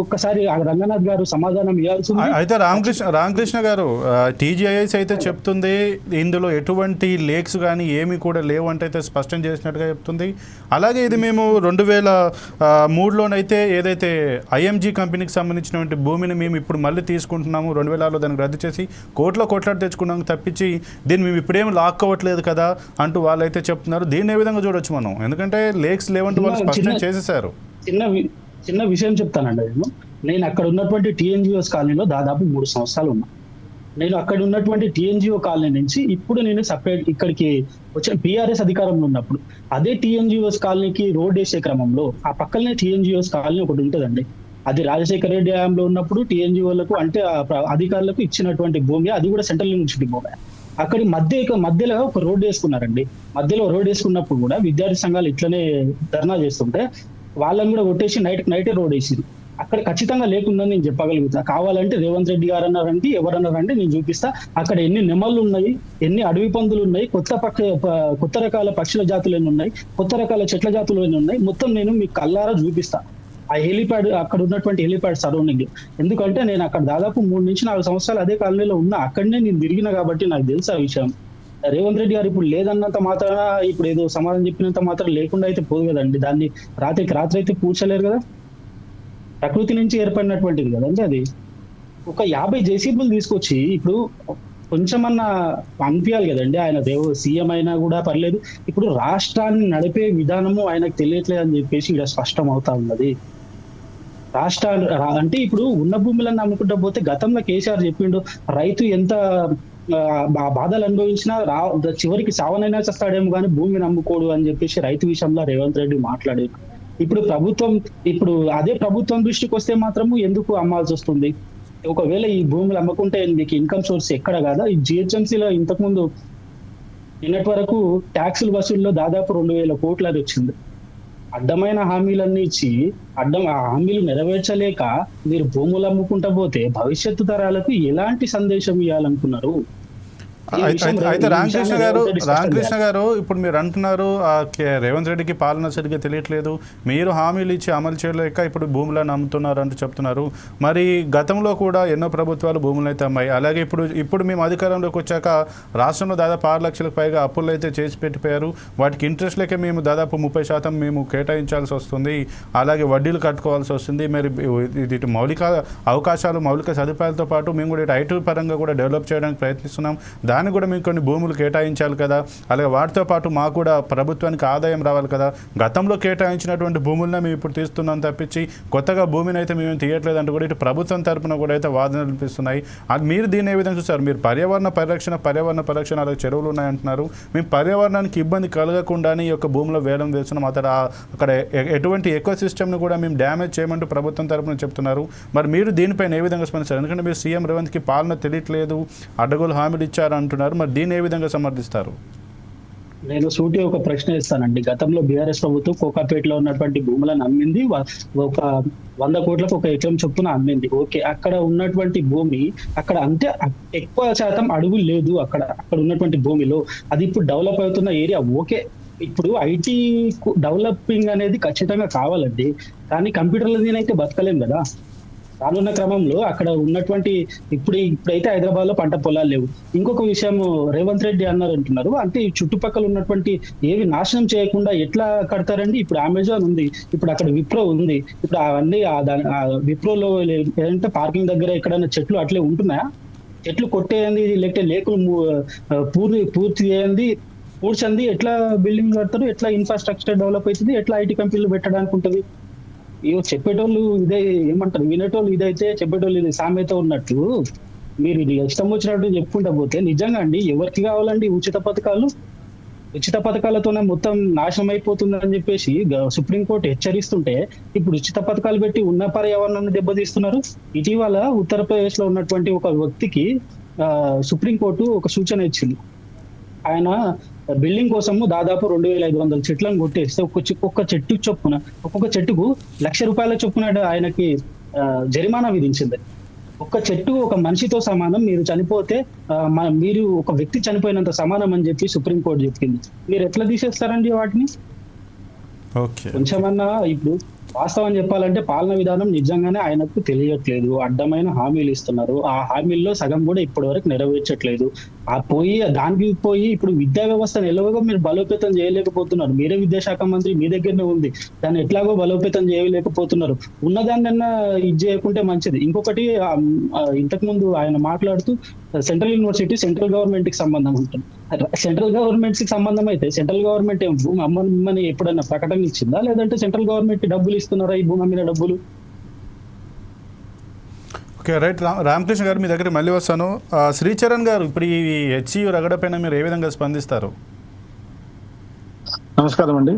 ఒక్కసారి రంగనాథ్ గారు సమాధానం ఇవ్వాల్సింది. అయితే రామకృష్ణ గారు, టీజీఐఎస్ అయితే చెప్తుంది ఇందులో ఎటువంటి లేక్స్ కానీ ఏమి కూడా లేవు అంటే అయితే స్పష్టం చేసినట్టుగా చెప్తుంది. అలాగే ఇది మేము 2003లోనైతే ఏదైతే ఐఎంజీ కంపెనీకి సంబంధించినటువంటి భూమిని మేము ఇప్పుడు మళ్ళీ తీసుకుంటున్నాము, 2006లో దానికి రద్దు చేసి కోట్లాడు తెచ్చుకున్నాము తప్పించి దీన్ని మేము ఇప్పుడేమి లాక్కోవట్లేదు కదా అంటూ వాళ్ళైతే చెప్తున్నారు. దీన్ని ఏ విధంగా చూడొచ్చు మనం? ఎందుకంటే లేక్స్ లేవంటూ వాళ్ళు స్పష్టం చేసేసారు. చిన్న విషయం చెప్తానండి. నేను అక్కడ ఉన్నటువంటి టీఎన్జిఓస్ కాలనీలో దాదాపు 3 సంవత్సరాలు ఉన్నా. నేను అక్కడ ఉన్నటువంటి టీఎన్జిఓ కాలనీ నుంచి ఇప్పుడు నేను సపరేట్ ఇక్కడికి వచ్చిన బీఆర్ఎస్ అధికారంలో ఉన్నప్పుడు అదే టీఎన్జిఓస్ కాలనీకి రోడ్ వేసే క్రమంలో ఆ పక్కనే టీఎన్జిఓస్ కాలనీ ఒకటి ఉంటుందండి. అది రాజశేఖర రెడ్డి హయాంలో ఉన్నప్పుడు టీఎన్జిఓలకు అంటే అధికారులకు ఇచ్చినటువంటి భూమి, అది కూడా సెంట్రల్ యూనివర్సిటీ భూమి. అక్కడి మధ్యలో ఒక రోడ్ వేసుకున్నారండి. మధ్యలో రోడ్ వేసుకున్నప్పుడు కూడా విద్యార్థి సంఘాలు ఇట్లనే ధర్నా చేస్తుంటే వాళ్ళని కూడా కొట్టేసి నైటే రోడ్ వేసిరు. అక్కడ ఖచ్చితంగా లేకుందని నేను చెప్పగలుగుతా. కావాలంటే రేవంత్ రెడ్డి గారు అన్నారంటే ఎవరన్నారంటే నేను చూపిస్తా. అక్కడ ఎన్ని నెమళ్ళు ఉన్నాయి, ఎన్ని అడవి పందులు ఉన్నాయి, కొత్త రకాల పక్షుల జాతులు ఎన్ని ఉన్నాయి, కొత్త రకాల చెట్ల జాతులు ఎన్ని ఉన్నాయి, మొత్తం నేను మీకు కల్లారా చూపిస్తా. ఆ హెలిప్యాడ్, అక్కడ ఉన్నటువంటి హెలిప్యాడ్ సరౌండింగ్. ఎందుకంటే నేను అక్కడ దాదాపు 3 నుంచి 4 సంవత్సరాలు అదే కాలనీలో ఉన్నా, అక్కడనే నేను తిరిగిన కాబట్టి నాకు తెలుసు ఆ విషయం. రేవంత్ రెడ్డి గారు ఇప్పుడు లేదన్నంత మాత్రాన, ఇప్పుడు ఏదో సమాధానం చెప్పినంత మాత్రం లేకుండా అయితే పోదు కదండి. దాన్ని రాత్రి అయితే పూడ్చలేరు కదా. ప్రకృతి నుంచి ఏర్పడినటువంటిది కదండి అది. ఒక 50 జేసీబీలు తీసుకొచ్చి ఇప్పుడు కొంచెమన్నా అనిపించాలి కదండి. ఆయన సీఎం అయినా కూడా పర్లేదు, ఇప్పుడు రాష్ట్రాన్ని నడిపే విధానము ఆయనకు తెలియట్లేదు అని చెప్పేసి ఇక్కడ స్పష్టం అవుతా ఉన్నది. అంటే ఇప్పుడు ఉన్న భూములను నమ్ముకుంటా పోతే గతంలో కేసీఆర్ చెప్పిండు రైతు ఎంత బాధలు అనుభవించినా చివరికి సావనైనా చేస్తాడేమో కానీ భూమిని నమ్ముకోడు అని చెప్పేసి రైతు విషయంలో రేవంత్ రెడ్డి మాట్లాడారు. ఇప్పుడు అదే ప్రభుత్వం దృష్టికి వస్తే మాత్రము ఎందుకు అమ్మాల్సి వస్తుంది? ఒకవేళ ఈ భూములు అమ్మకుంటే మీకు ఇన్కమ్ సోర్స్ ఎక్కడ కాదా? ఈ జిహెచ్ఎంసీలో ఇంతకుముందు నిన్నటి వరకు ట్యాక్సుల వసూల్లో దాదాపు 2,000 కోట్లు అది వచ్చింది. అడ్డమైన హామీలన్నీ ఇచ్చి ఆ హామీలు నెరవేర్చలేక మీరు భూములు అమ్ముకుంటా పోతే భవిష్యత్తు తరాలకు ఎలాంటి సందేశం ఇవ్వాలనుకున్నారు? అయితే రామకృష్ణ గారు ఇప్పుడు మీరు అంటున్నారు రేవంత్ రెడ్డికి పాలన సరిగ్గా తెలియట్లేదు, మీరు హామీలు ఇచ్చి అమలు చేయలేక ఇప్పుడు భూములను అమ్ముతున్నారు అంటూ చెప్తున్నారు. మరి గతంలో కూడా ఎన్నో ప్రభుత్వాలు భూములు అయితే అమ్మాయి. అలాగే ఇప్పుడు మేము అధికారంలోకి వచ్చాక రాష్ట్రంలో దాదాపు 6 లక్షలకు పైగా అప్పులు అయితే చేసి పెట్టిపోయారు. వాటికి ఇంట్రెస్ట్ లేక మేము దాదాపు 30% మేము కేటాయించాల్సి వస్తుంది, అలాగే వడ్డీలు కట్టుకోవాల్సి వస్తుంది. మరి ఇటు మౌలిక అవకాశాలు, మౌలిక సదుపాయాలతో పాటు మేము కూడా ఇటు ఐటీ పరంగా కూడా డెవలప్ చేయడానికి ప్రయత్నిస్తున్నాం. దానికి కూడా మీకు కొన్ని భూములు కేటాయించాలి కదా, అలాగే వాటితో పాటు మాకు కూడా ప్రభుత్వానికి ఆదాయం రావాలి కదా. గతంలో కేటాయించినటువంటి భూములను మేము ఇప్పుడు తీస్తున్నాం తప్పించి కొత్తగా భూమిని అయితే మేము తీయట్లేదు అంటూ కూడా ఇటు ప్రభుత్వం తరపున కూడా అయితే వాదనలు వినిపిస్తున్నాయి. అది మీరు దీన్ని ఏ విధంగా చూస్తారు? మీరు పర్యావరణ పరిరక్షణ అలాగే చెరువులు ఉన్నాయంటున్నారు. మేము పర్యావరణానికి ఇబ్బంది కలగకుండానే ఈ యొక్క భూమిలో వేలం వేస్తున్నాం. అక్కడ ఎటువంటి ఎకో సిస్టమ్ను కూడా మేము డ్యామేజ్ చేయమంటూ ప్రభుత్వం తరపున చెప్తున్నారు. మరి మీరు దీనిపైన ఏ విధంగా స్పందిస్తారు? ఎందుకంటే మీరు సీఎం రేవంత్కి పాలన తెలియట్లేదు, అడ్డగోలు హామీలు ఇచ్చారు అంటున్నారు. మరి దీన్ని ఏ విధంగా సమర్థిస్తారు? నేను సూటి ఒక ప్రశ్న ఇస్తానండి. గతంలో బీఆర్ఎస్ ప్రభుత్వం కోకాపేటలో ఉన్నటువంటి భూములను అమ్మింది. ఒక 100 కోట్లకు ఒక ఎకరం చొప్పున అమ్మింది. ఓకే, అక్కడ ఉన్నటువంటి భూమి అక్కడ అంటే ఎక్కువ శాతం అడుగులు లేదు అక్కడ ఉన్నటువంటి భూమిలో. అది ఇప్పుడు డెవలప్ అవుతున్న ఏరియా. ఓకే, ఇప్పుడు ఐటీ డెవలపింగ్ అనేది ఖచ్చితంగా కావాలండి, కానీ కంప్యూటర్ల దీనైతే బతకలేం కదా. రానున్న క్రమంలో అక్కడ ఉన్నటువంటి ఇప్పుడైతే హైదరాబాద్ లో పంట పొలాలు లేవు. ఇంకొక విషయం రేవంత్ రెడ్డి అంటున్నారు అంటే ఈ చుట్టుపక్కల ఉన్నటువంటి ఏవి నాశనం చేయకుండా ఎట్లా కడతారండి? ఇప్పుడు అమెజాన్ ఉంది, ఇప్పుడు అక్కడ విప్రో ఉంది, ఇప్పుడు అవన్నీ విప్రోలో ఏంటంటే పార్కింగ్ దగ్గర ఎక్కడైనా చెట్లు అట్లే ఉంటున్నాయా? చెట్లు కొట్టేయండి, లేకపోతే లేకులు పూర్తి చేయండి, పూడ్చండి, ఎట్లా బిల్డింగ్ కడతారు? ఎట్లా ఇన్ఫ్రాస్ట్రక్చర్ డెవలప్ అవుతుంది? ఎట్లా ఐటీ కంపెనీలు పెట్టడానికి ఉంటుంది? ఇవో చెప్పేటోళ్ళు ఇదే ఏమంటారు, వినేటోళ్ళు ఇదైతే చెప్పేటోళ్ళు ఇది సామెత ఉన్నట్టు మీరు ఇది ఇష్టం వచ్చినట్టు చెప్పుకుంటా పోతే నిజంగా అండి ఎవరికి కావాలండి ఉచిత పథకాలు? ఉచిత పథకాలతోనే మొత్తం నాశనం అయిపోతుందని చెప్పేసి సుప్రీంకోర్టు హెచ్చరిస్తుంటే ఇప్పుడు ఉచిత పథకాలు పెట్టి ఉన్న పర్యావరణాన్ని దెబ్బతీస్తున్నారు. ఇటీవల ఉత్తరప్రదేశ్ లో ఉన్నటువంటి ఒక వ్యక్తికి సుప్రీంకోర్టు ఒక సూచన ఇచ్చింది. ఆయన బిల్డింగ్ కోసము దాదాపు 2,500 చెట్లను కొట్టేస్తే ఒక్కొక్క చెట్టుకు ₹1,00,000 చొప్పున ఆయనకి జరిమానా విధించింది. ఒక్క చెట్టు ఒక మనిషితో సమానం, మీరు చనిపోతే మీరు ఒక వ్యక్తి చనిపోయినంత సమానం అని చెప్పి సుప్రీంకోర్టు చెప్పింది. మీరు ఎట్లా తీసేస్తారండి వాటిని? కొంచెమన్నా ఇప్పుడు వాస్తవం చెప్పాలంటే పాలన విధానం నిజంగానే ఆయనకు తెలియట్లేదు. అడ్డమైన హామీలు ఇస్తున్నారు. ఆ హామీల్లో సగం కూడా ఇప్పటి వరకు నెరవేర్చట్లేదు. దానికి పోయి ఇప్పుడు విద్యా వ్యవస్థను ఎలాగో మీరు బలోపేతం చేయలేకపోతున్నారు. మీరే విద్యాశాఖ మంత్రి, మీ దగ్గరనే ఉంది. దాన్ని ఎట్లాగో బలోపేతం చేయలేకపోతున్నారు. ఉన్నదాన్నన్నా ఇది చేయకుంటే మంచిది. ఇంకొకటి ఇంతకు ముందు ఆయన మాట్లాడుతూ సెంట్రల్ యూనివర్సిటీ సెంట్రల్ గవర్నమెంట్ కి సంబంధం ఉంటుంది. సెంట్రల్ గవర్నమెంట్ కి సంబంధం అయితే సెంట్రల్ గవర్నమెంట్ ఏం భూమి అమ్మని ఎప్పుడైనా ప్రకటన ఇచ్చిందా? లేదంటే సెంట్రల్ గవర్నమెంట్ డబ్బులు ఇస్తున్నారా ఈ భూమి మీద డబ్బులు? Okay, right. రామకృష్ణ గారు మీ దగ్గర మళ్ళీ వస్తాను. శ్రీచరణ్ గారు, ఇప్పుడు ఈ హెచ్సియు రగడ పైన మీరు ఏ విధంగా స్పందిస్తారు? నమస్కారం అండి.